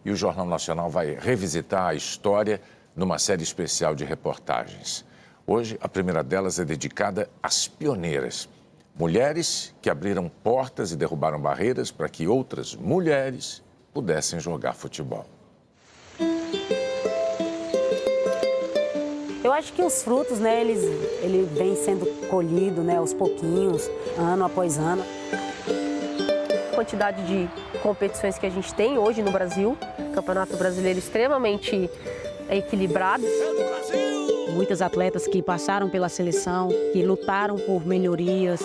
e o Jornal Nacional vai revisitar a história numa série especial de reportagens. Hoje, a primeira delas é dedicada às pioneiras. Mulheres que abriram portas e derrubaram barreiras para que outras mulheres pudessem jogar futebol. Eu acho que os frutos, né, ele vem sendo colhido, né, aos pouquinhos, ano após ano. A quantidade de competições que a gente tem hoje no Brasil, o Campeonato Brasileiro extremamente equilibrado. Muitas atletas que passaram pela seleção, que lutaram por melhorias.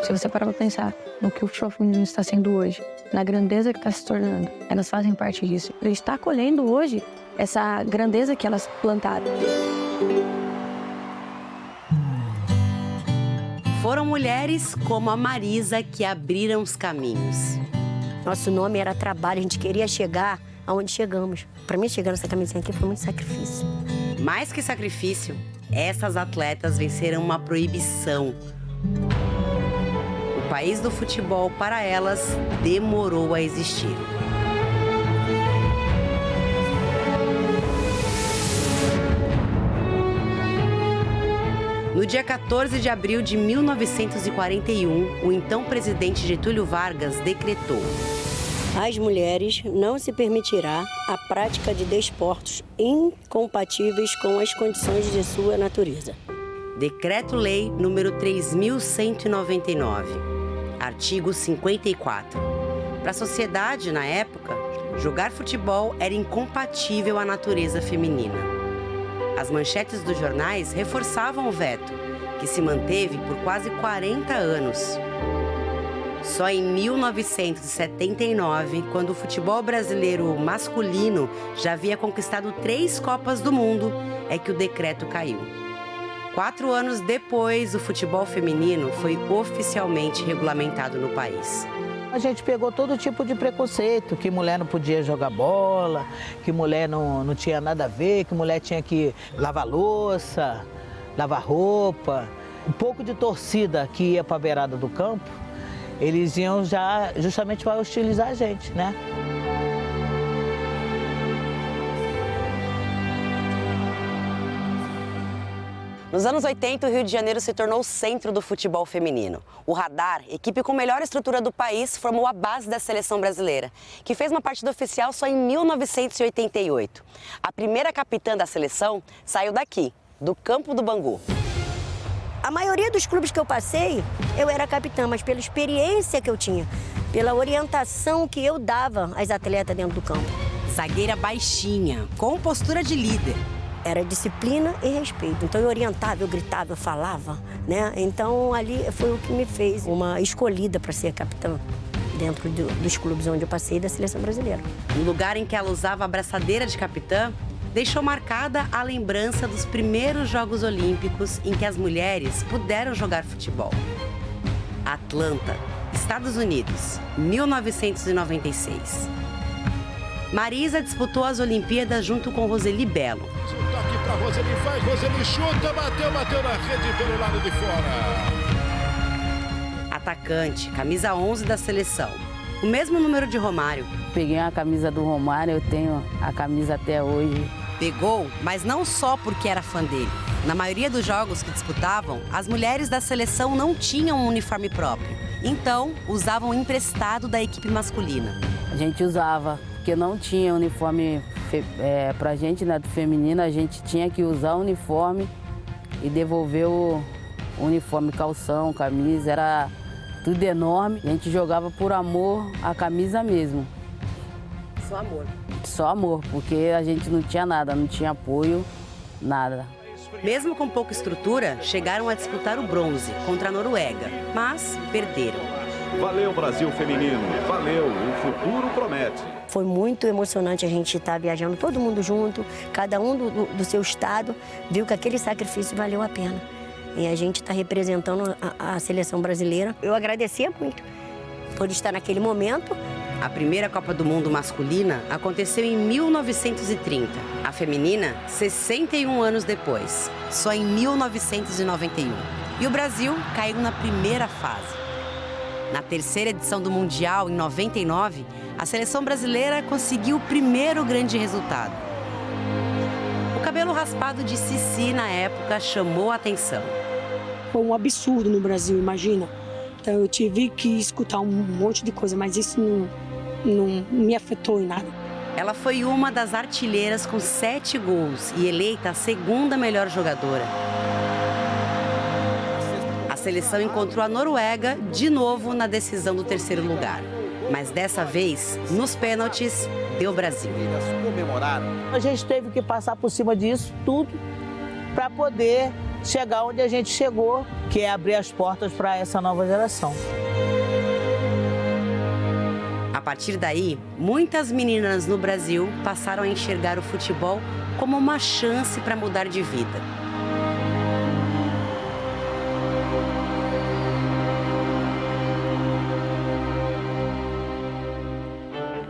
Se você parar para pensar no que o futebol feminino está sendo hoje, na grandeza que está se tornando, elas fazem parte disso. A gente está colhendo hoje essa grandeza que elas plantaram. Foram mulheres como a Marisa que abriram os caminhos. Nosso nome era trabalho, a gente queria chegar aonde chegamos. Para mim, chegar nessa camisinha aqui foi muito sacrifício. Mais que sacrifício, essas atletas venceram uma proibição. O país do futebol, para elas, demorou a existir. No dia 14 de abril de 1941, o então presidente Getúlio Vargas decretou: às mulheres não se permitirá a prática de desportos incompatíveis com as condições de sua natureza. Decreto-Lei número 3.199, artigo 54. Para a sociedade, na época, jogar futebol era incompatível à natureza feminina. As manchetes dos jornais reforçavam o veto, que se manteve por quase 40 anos. Só em 1979, quando o futebol brasileiro masculino já havia conquistado 3 Copas do Mundo, é que o decreto caiu. 4 anos depois, o futebol feminino foi oficialmente regulamentado no país. A gente pegou todo tipo de preconceito, que mulher não podia jogar bola, que mulher não tinha nada a ver, que mulher tinha que lavar louça, lavar roupa. Um pouco de torcida que ia para a beirada do campo, eles iam já justamente para hostilizar a gente, né? Nos anos 80, o Rio de Janeiro se tornou o centro do futebol feminino. O Radar, equipe com melhor estrutura do país, formou a base da seleção brasileira, que fez uma partida oficial só em 1988. A primeira capitã da seleção saiu daqui, do Campo do Bangu. A maioria dos clubes que eu passei, eu era capitã, mas pela experiência que eu tinha, pela orientação que eu dava às atletas dentro do campo. Zagueira baixinha, com postura de líder. Era disciplina e respeito. Então eu orientava, eu gritava, eu falava, né? Então ali foi o que me fez uma escolhida para ser capitã dentro dos clubes onde eu passei da seleção brasileira. No lugar em que ela usava a braçadeira de capitã, deixou marcada a lembrança dos primeiros Jogos Olímpicos em que as mulheres puderam jogar futebol. Atlanta, Estados Unidos, 1996. Marisa disputou as Olimpíadas junto com Roseli Belo. O toque para Roseli, faz, Roseli chuta, bateu na rede pelo lado de fora. Atacante, camisa 11 da seleção. O mesmo número de Romário. Peguei a camisa do Romário, eu tenho a camisa até hoje. Pegou, mas não só porque era fã dele. Na maioria dos jogos que disputavam, as mulheres da seleção não tinham um uniforme próprio. Então, usavam emprestado da equipe masculina. A gente usava, porque não tinha uniforme pra gente, né, do feminino, a gente tinha que usar o uniforme e devolver o uniforme, calção, camisa, era tudo enorme. A gente jogava por amor à camisa mesmo. Só amor. Só amor, porque a gente não tinha nada, não tinha apoio, nada. Mesmo com pouca estrutura, chegaram a disputar o bronze contra a Noruega, mas perderam. Valeu, Brasil feminino, valeu, o futuro promete. Foi muito emocionante a gente estar viajando todo mundo junto, cada um do seu estado, viu que aquele sacrifício valeu a pena. E a gente está representando a seleção brasileira. Eu agradecia muito por estar naquele momento. A primeira Copa do Mundo masculina aconteceu em 1930. A feminina, 61 anos depois, só em 1991. E o Brasil caiu na primeira fase. Na terceira edição do Mundial, em 99, a seleção brasileira conseguiu o primeiro grande resultado. O cabelo raspado de Cici, na época, chamou a atenção. Foi um absurdo no Brasil, imagina. Então eu tive que escutar um monte de coisa, mas isso não me afetou em nada. Ela foi uma das artilheiras com 7 gols e eleita a segunda melhor jogadora. A seleção encontrou a Noruega de novo na decisão do terceiro lugar. Mas dessa vez, nos pênaltis, deu Brasil. A gente teve que passar por cima disso tudo para poder chegar onde a gente chegou, que é abrir as portas para essa nova geração. A partir daí, muitas meninas no Brasil passaram a enxergar o futebol como uma chance para mudar de vida.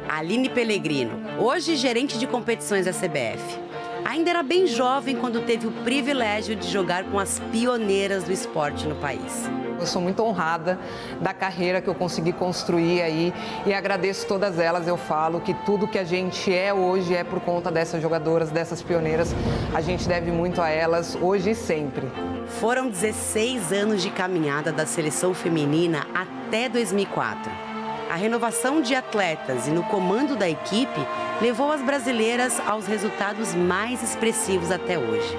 Aline Pellegrino, hoje gerente de competições da CBF. Ainda era bem jovem quando teve o privilégio de jogar com as pioneiras do esporte no país. Eu sou muito honrada da carreira que eu consegui construir aí e agradeço todas elas. Eu falo que tudo que a gente é hoje é por conta dessas jogadoras, dessas pioneiras. A gente deve muito a elas hoje e sempre. Foram 16 anos de caminhada da seleção feminina até 2004. A renovação de atletas e no comando da equipe levou as brasileiras aos resultados mais expressivos até hoje.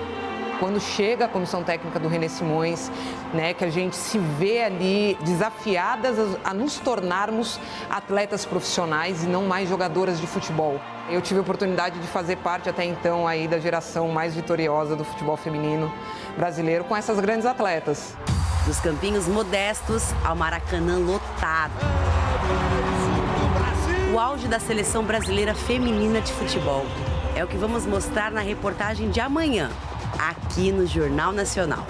Quando chega a comissão técnica do René Simões, né, que a gente se vê ali desafiadas a nos tornarmos atletas profissionais e não mais jogadoras de futebol. Eu tive a oportunidade de fazer parte até então aí da geração mais vitoriosa do futebol feminino brasileiro com essas grandes atletas. Dos campinhos modestos ao Maracanã lotado. O auge da seleção brasileira feminina de futebol é o que vamos mostrar na reportagem de amanhã, aqui no Jornal Nacional.